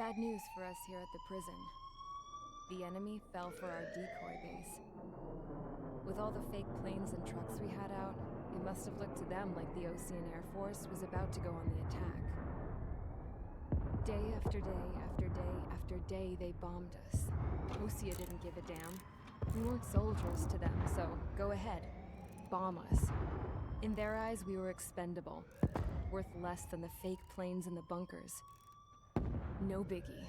Bad news for us here at the prison. The enemy fell for our decoy base. With all the fake planes and trucks we had out, it must have looked to them like the Ocean Air Force was about to go on the attack. Day after day after day after day, they bombed us. Osea didn't give a damn. We weren't soldiers to them, so go ahead. Bomb us. In their eyes, we were expendable. Worth less than the fake planes in the bunkers. No biggie.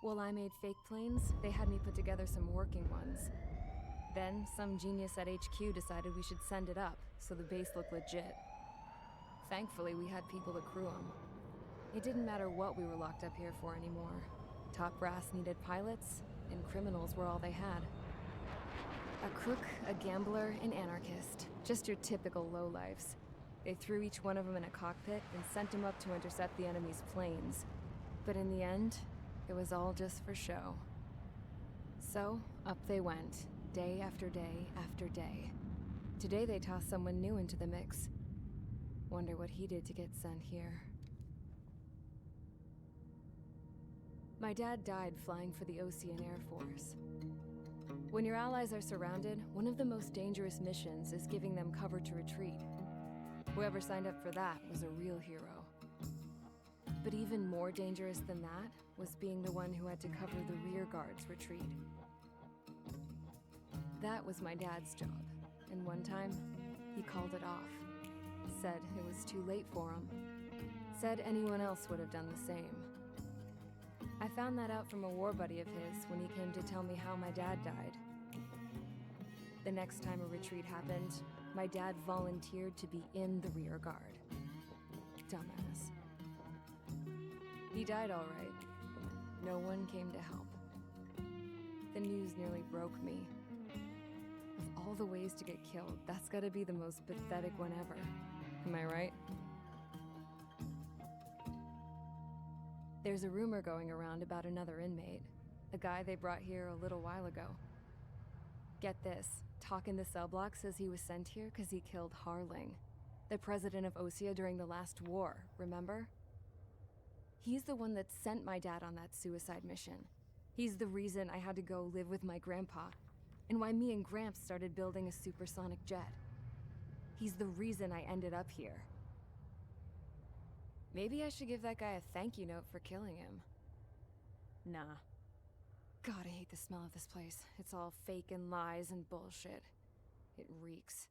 While I made fake planes, they had me put together some working ones. Then, some genius at HQ decided we should send it up, so the base looked legit. Thankfully, we had people to crew them. It didn't matter what we were locked up here for anymore. Top brass needed pilots, and criminals were all they had. A crook, a gambler, an anarchist. Just your typical lowlifes. They threw each one of them in a cockpit and sent them up to intercept the enemy's planes. But in the end, it was all just for show. So, up they went, day after day after day. Today they tossed someone new into the mix. Wonder what he did to get sent here. My dad died flying for the Ocean Air Force. When your allies are surrounded, one of the most dangerous missions is giving them cover to retreat. Whoever signed up for that was a real hero. But even more dangerous than that was being the one who had to cover the rear guard's retreat. That was my dad's job, and one time, he called it off. Said it was too late for him. Said anyone else would have done the same. I found that out from a war buddy of his when he came to tell me how my dad died. The next time a retreat happened, my dad volunteered to be in the rear guard. Dumbass. He died all right. No one came to help. The news nearly broke me. Of all the ways to get killed, that's gotta be the most pathetic one ever. Am I right? There's a rumor going around about another inmate. A guy they brought here a little while ago. Get this, talk in the cell block says he was sent here because he killed Harling, the president of Osea during the last war, remember? He's the one that sent my dad on that suicide mission. He's the reason I had to go live with my grandpa, and why me and Gramps started building a supersonic jet. He's the reason I ended up here. Maybe I should give that guy a thank you note for killing him. Nah. God, I hate the smell of this place. It's all fake and lies and bullshit. It reeks.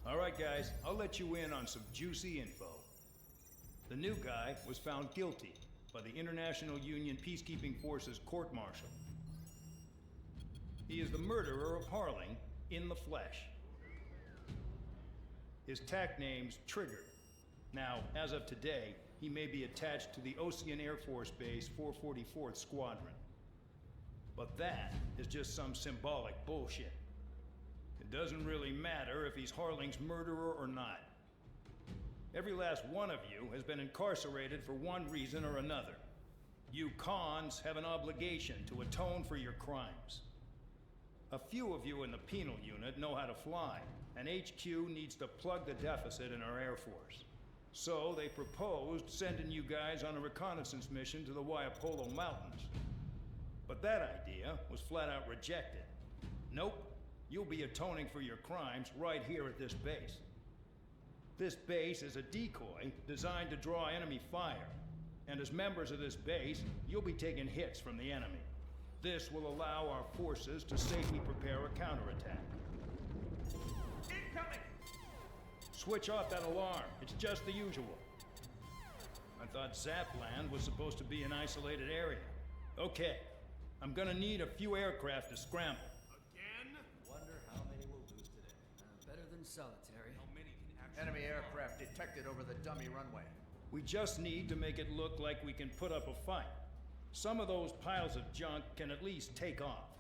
All right, guys, I'll let you in on some juicy info. The new guy was found guilty by the International Union Peacekeeping Forces court-martial. He is the murderer of Harling in the flesh. His tack name's Trigger. Now, as of today, he may be attached to the Ocean Air Force Base 444th Squadron. But that is just some symbolic bullshit. It doesn't really matter if he's Harling's murderer or not. Every last one of you has been incarcerated for one reason or another. You cons have an obligation to atone for your crimes. A few of you in the penal unit know how to fly, and HQ needs to plug the deficit in our Air Force. So they proposed sending you guys on a reconnaissance mission to the Waiapolo Mountains. But that idea was flat out rejected. Nope, you'll be atoning for your crimes right here at this base. This base is a decoy designed to draw enemy fire, and as members of this base, you'll be taking hits from the enemy. This will allow our forces to safely prepare a counterattack. Incoming! Switch off that alarm. It's just the usual. I thought Zapland was supposed to be an isolated area. Okay, I'm gonna need a few aircraft to scramble. Again? Wonder how many we'll lose today. Better than solitary. How many can actually... Enemy aircraft detected over the dummy runway. We just need to make it look like we can put up a fight. Some of those piles of junk can at least take off.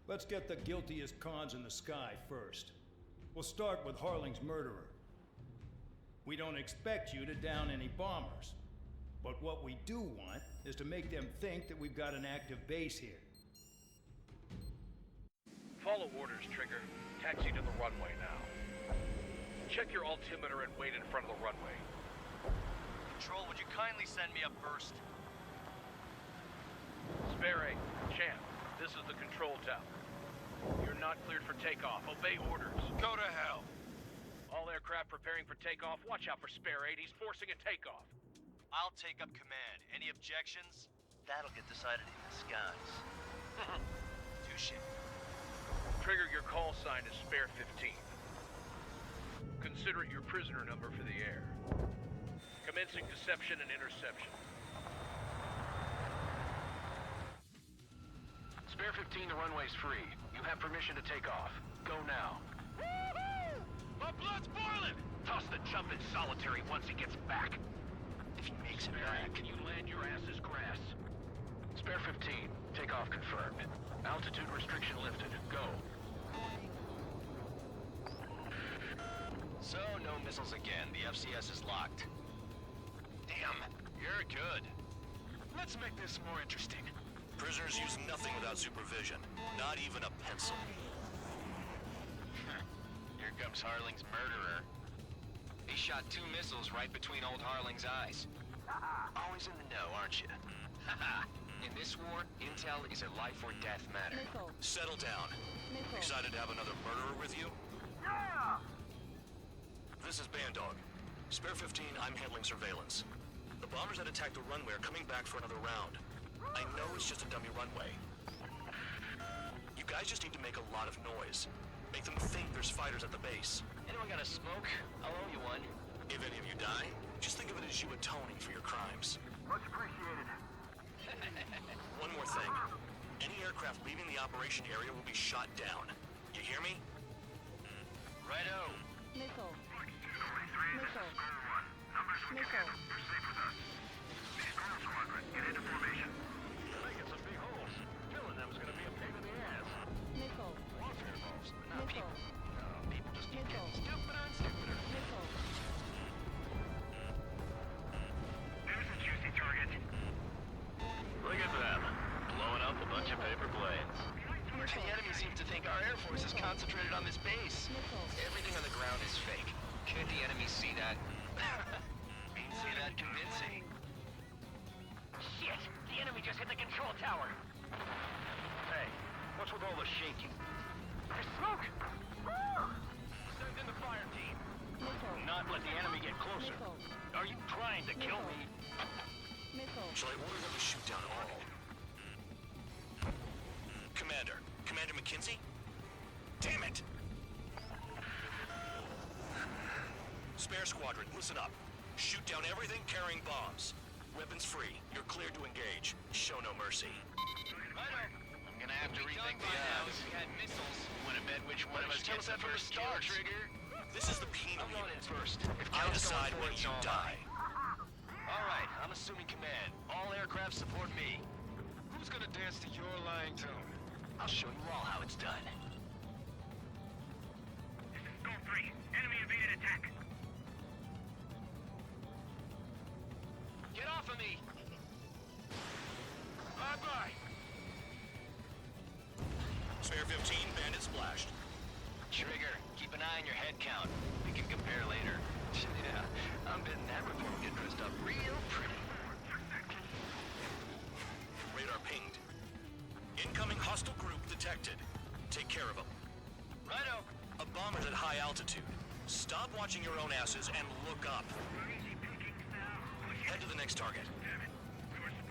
Let's get the guiltiest cons in the sky first. We'll start with Harling's murderer. We don't expect you to down any bombers. But what we do want is to make them think that we've got an active base here. Follow orders, Trigger. Taxi to the runway now. Check your altimeter and wait in front of the runway. Control, would you kindly send me up first? Spare 8, Champ, this is the control tower. You're not cleared for takeoff. Obey orders. Go to hell. All aircraft preparing for takeoff. Watch out for Spare 8. He's forcing a takeoff. I'll take up command. Any objections? That'll get decided in the skies. Touche. Trigger, your call sign is Spare 15. Consider it your prisoner number for the air. Commencing deception and interception. Spare 15, the runway's free. You have permission to take off. Go now. Woohoo! My blood's boiling! Toss the chump in solitary once he gets back. If he makes it Spare 8, back. can you land your ass as grass? Spare 15, takeoff confirmed. Altitude restriction lifted. Go. So, no missiles again. The FCS is locked. Damn, you're good. Let's make this more interesting. Prisoners use nothing without supervision. Not even a pencil. Here comes Harling's murderer. He shot 2 missiles right between old Harling's eyes. Always in the know, aren't you? In this war, intel is a life or death matter. Nickel. Settle down. Nickel. Excited to have another murderer with you? Yeah! This is Bandog. Spare 15, I'm handling surveillance. The bombers that attacked the runway are coming back for another round. I know it's just a dummy runway. You guys just need to make a lot of noise. Make them think there's fighters at the base. Anyone got a smoke? I'll owe you one. If any of you die, just think of it as you atoning for your crimes. Much appreciated. One more thing. Any aircraft leaving the operation area will be shot down. You hear me? Righto. Nickel. This Nickel. is Squadron 1. Numbers we Nickel. can handle. Proceed with us. Squirrel Squadron, get into formation. Making some big holes. Filling them's gonna be a pain in the ass. Nickel. Warfare balls. Nickel. People just keep Nickel. getting stupider and stupider. Nickel. There's a juicy target. Look at them. Blowing up a bunch of paper planes. The enemy seems to think our Air Force is concentrated on this base. Nickel. Everything on the ground is fake. Can't the enemy see that? See that convincing? Shit! The enemy just hit the control tower! Hey, what's with all the shaking? There's smoke! Send in the fire team. Nickel. Not let the enemy get closer. Nickel. Are you trying to kill me? Nickel. Shall I order them to shoot down all? Commander McKinsey? Damn it! Spare Squadron, listen up. Shoot down everything carrying bombs. Weapons free. You're cleared to engage. Show no mercy. I'm gonna have to rethink the odds. We had missiles. Wanna bet which one of us Tell gets us that from the first start. kill trigger? This is the penal I'm going in unit. first. If I Cal's decide going when for it, you so am die. I. All right, I'm assuming command. All aircraft support me. Who's gonna dance to your lying tune? I'll show you all how it's done. This is Gold 3. Enemy evaded attack. Get off of me! Bye-bye! Spare 15, bandit splashed. Trigger, keep an eye on your head count. We can compare later. Yeah, I'm betting that report will get dressed up real pretty. Radar pinged. Incoming hostile group detected. Take care of them. Righto. A bomber's at high altitude. Stop watching your own asses and look up. Easy pickings now. Head to the next target. Damn it.